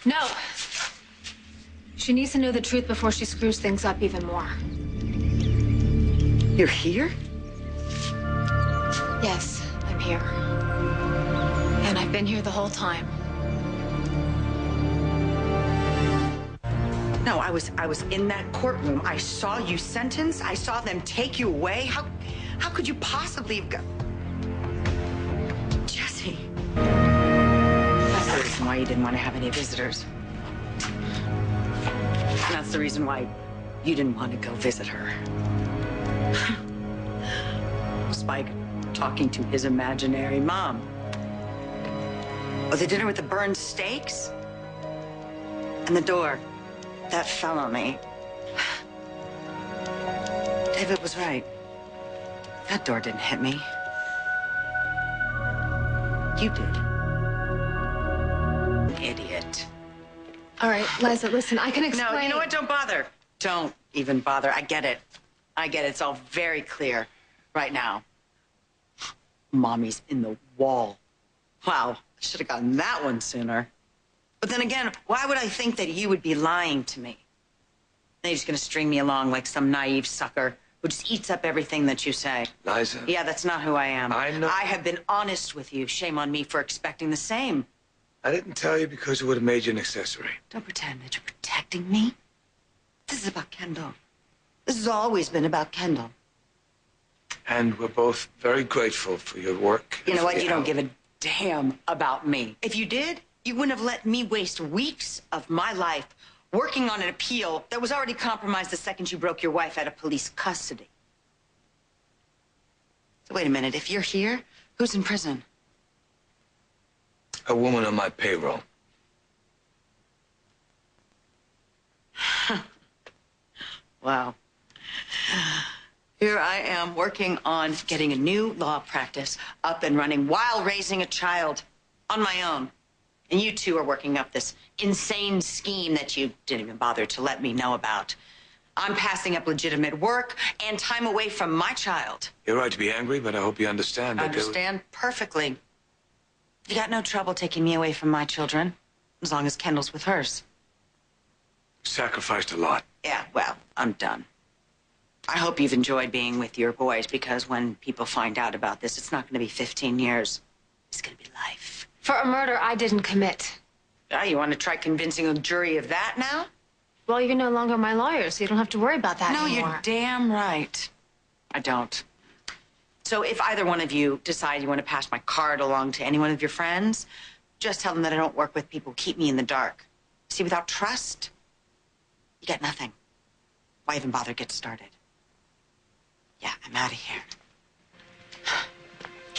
No. She needs to know the truth before she screws things up even more. You're here? Yes, I'm here. And I've been here the whole time. No, I was in that courtroom. I saw you sentenced. I saw them take you away. How could you possibly have got... Jesse. That's the reason why you didn't want to have any visitors. And that's the reason why you didn't want to go visit her. Spike talking to his imaginary mom. Oh, the dinner with the burned steaks? And the door. That fell on me. David was right. That door didn't hit me. You did. Idiot. All right, Liza, listen, I can explain. No, you know what? Don't bother. Don't even bother. I get it. I get it. It's all very clear right now. Mommy's in the wall. Wow, I should have gotten that one sooner. But then again, why would I think that you would be lying to me? Then you're just gonna string me along like some naive sucker who just eats up everything that you say. Liza. Yeah, that's not who I am. I know. I have been honest with you. Shame on me for expecting the same. I didn't tell you because it would have made you an accessory. Don't pretend that you're protecting me. This is about Kendall. This has always been about Kendall. And we're both very grateful for your work. You know what? You don't help. give a damn about me. If you did, you wouldn't have let me waste weeks of my life working on an appeal that was already compromised the second you broke your wife out of police custody. So wait a minute. If you're here, who's in prison? A woman on my payroll. Wow. Here I am working on getting a new law practice up and running while raising a child on my own. And you two are working up this insane scheme that you didn't even bother to let me know about. I'm passing up legitimate work and time away from my child. You're right to be angry, but I hope you understand that Understand perfectly. You got no trouble taking me away from my children, as long as Kendall's with hers. sacrificed a lot. Yeah, well, I'm done. I hope you've enjoyed being with your boys, because when people find out about this, it's not going to be 15 years. It's going to be life. For a murder I didn't commit. Ah, you want to try convincing a jury of that now? Well, you're no longer my lawyer, so you don't have to worry about that No, anymore. you're damn right. I don't. So if either one of you decide you want to pass my card along to any one of your friends, just tell them that I don't work with people who keep me in the dark. See, without trust, you get nothing. Why even bother get started? Yeah, I'm out of here.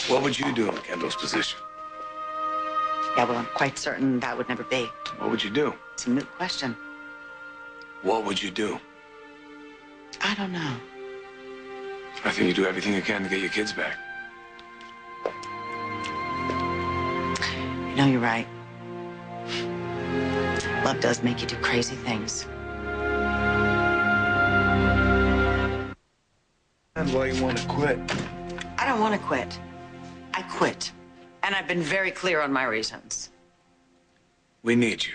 What would you do in Kendall's position? Yeah, well, I'm quite certain that would never be. What would you do? It's a moot question. What would you do? I don't know. I think you do everything you can to get your kids back. You know, you're right. Love does make you do crazy things. And why you want to quit? I don't want to quit. I quit. And I've been very clear on my reasons. We need you.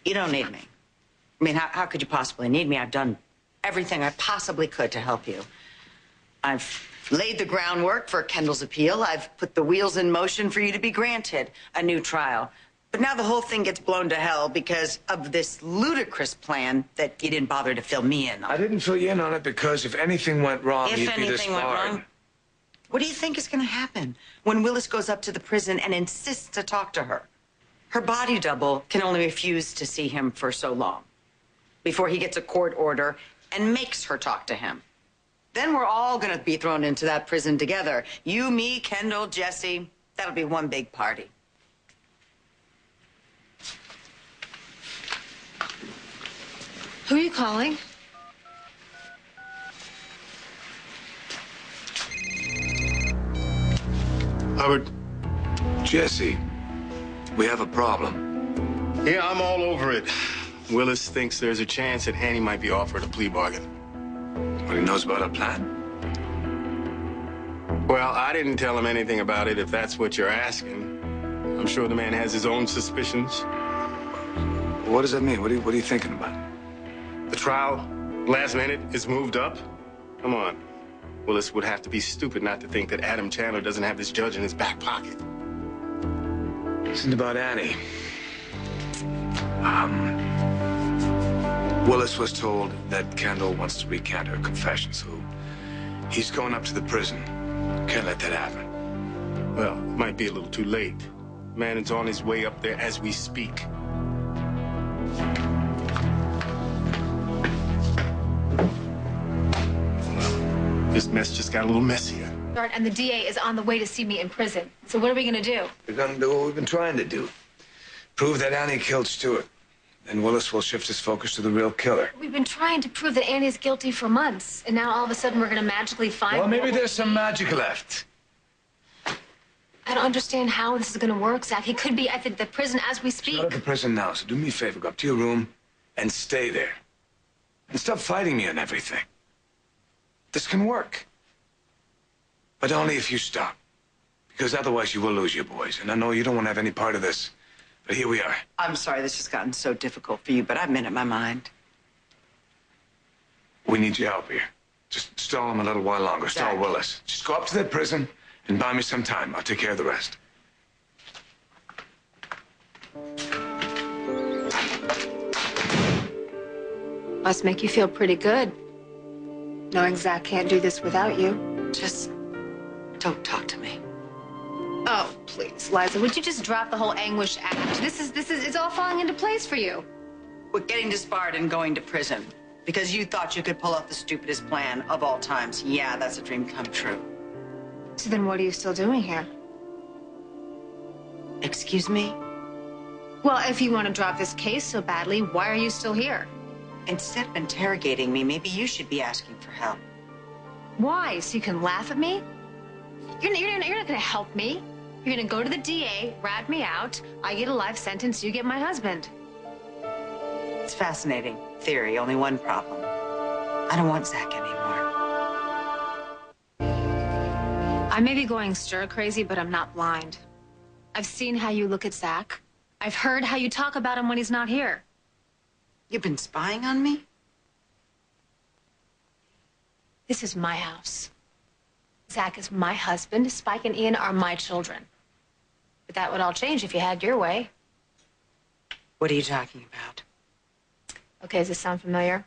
You don't need me. I mean, how could you possibly need me? I've done everything I possibly could to help you. I've laid the groundwork for Kendall's appeal. I've put the wheels in motion for you to be granted a new trial. But now the whole thing gets blown to hell because of this ludicrous plan that you didn't bother to fill me in on. I didn't fill you in on it because if anything went wrong, If you'd be anything went disbarred. wrong, what do you think is going to happen when Willis goes up to the prison and insists to talk to her? Her body double can only refuse to see him for so long before he gets a court order and makes her talk to him. Then we're all going to be thrown into that prison together. You, me, Kendall, Jesse. That'll be one big party. Who are you calling? Hubbard. Jesse, we have a problem. Yeah, I'm all over it. Willis thinks there's a chance that Annie might be offered a plea bargain. What, he knows about our plan? Well, I didn't tell him anything about it, if that's what you're asking. I'm sure the man has his own suspicions. What does that mean? What are you thinking about? The trial, last minute, is moved up? Come on. Willis would have to be stupid not to think that Adam Chandler doesn't have this judge in his back pocket. This isn't about Annie. Willis was told that Kendall wants to recant her confession, so he's going up to the prison. Can't let that happen. Well, it might be a little too late. Man is on his way up there as we speak. This mess just got a little messier. And the DA is on the way to see me in prison. So what are we gonna do? We're gonna do what we've been trying to do. Prove that Annie killed Stewart. Then Willis will shift his focus to the real killer. We've been trying to prove that Annie's guilty for months, and now all of a sudden we're gonna magically find. Well, maybe there's some magic left. I don't understand how this is gonna work, Zach. He could be at the prison as we speak. Go to the prison now, so do me a favor. Go up to your room and stay there. And stop fighting me on everything. This can work. But only if you stop. Because otherwise you will lose your boys. And I know you don't want to have any part of this. But here we are. I'm sorry this has gotten so difficult for you, but I've made up my mind. We need your help here. Just stall him a little while longer. Stall Zach. Willis. Just go up to that prison and buy me some time. I'll take care of the rest. Must make you feel pretty good, knowing Zach can't do this without you. Just don't talk to me. Oh, please, Liza, would you just drop the whole anguish act? It's all falling into place for you. We're getting disbarred and going to prison because you thought you could pull off the stupidest plan of all times. Yeah, that's a dream come true. So then what are you still doing here? Excuse me? Well, if you want to drop this case so badly, why are you still here? Instead of interrogating me, maybe you should be asking for help. Why? So you can laugh at me? You're not going to help me. You're going to go to the DA, rat me out. I get a life sentence, you get my husband. It's fascinating theory, only one problem. I don't want Zach anymore. I may be going stir crazy, but I'm not blind. I've seen how you look at Zach. I've heard how you talk about him when he's not here. You've been spying on me? This is my house. Zach is my husband. Spike and Ian are my children. But that would all change if you had your way. What are you talking about? Okay, does this sound familiar?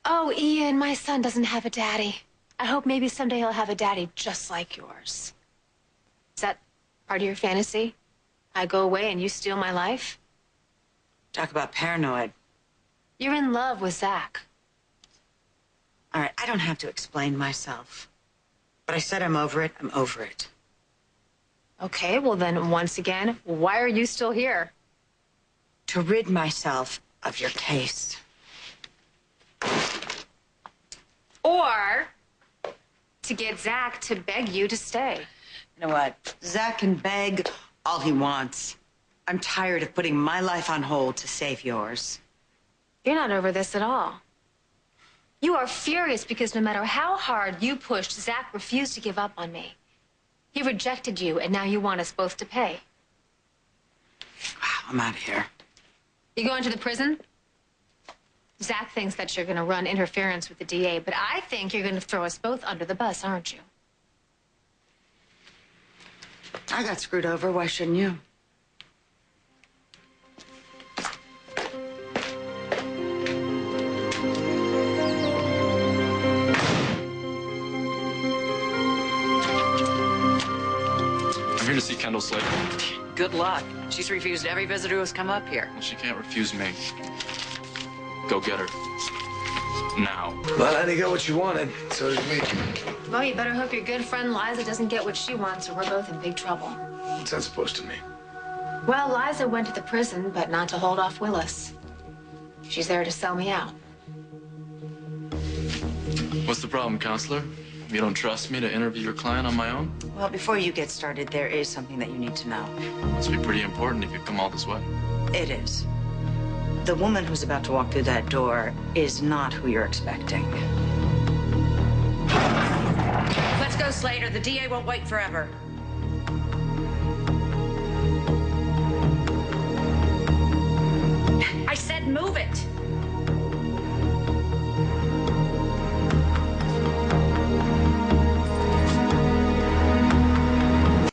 Oh, Ian, my son doesn't have a daddy. I hope maybe someday he'll have a daddy just like yours. Is that part of your fantasy? I go away and you steal my life? Talk about paranoid. You're in love with Zach. All right, I don't have to explain myself. But I said I'm over it. I'm over it. Okay, well then, once again, why are you still here? To rid myself of your case. Or to get Zach to beg you to stay. You know what? Zach can beg all he wants. I'm tired of putting my life on hold to save yours. You're not over this at all. You are furious because no matter how hard you pushed, Zach refused to give up on me. He rejected you, and now you want us both to pay. Wow, I'm out of here. You going to the prison? Zach thinks that you're going to run interference with the DA, but I think you're going to throw us both under the bus, aren't you? I got screwed over. Why shouldn't you? I'm here to see Kendall Slater. Good luck. She's refused every visitor who has come up here. Well, she can't refuse me. Go get her. Now. Well, Annie got what you wanted. So did we. Well, you better hope your good friend Liza doesn't get what she wants, or we're both in big trouble. What's that supposed to mean? Well, Liza went to the prison, but not to hold off Willis. She's there to sell me out. What's the problem, counselor? You don't trust me to interview your client on my own? Well, before you get started, there is something that you need to know. Must be pretty important if you've come all this way. It is. The woman who's about to walk through that door is not who you're expecting. Let's go, Slater. The DA won't wait forever. I said move it.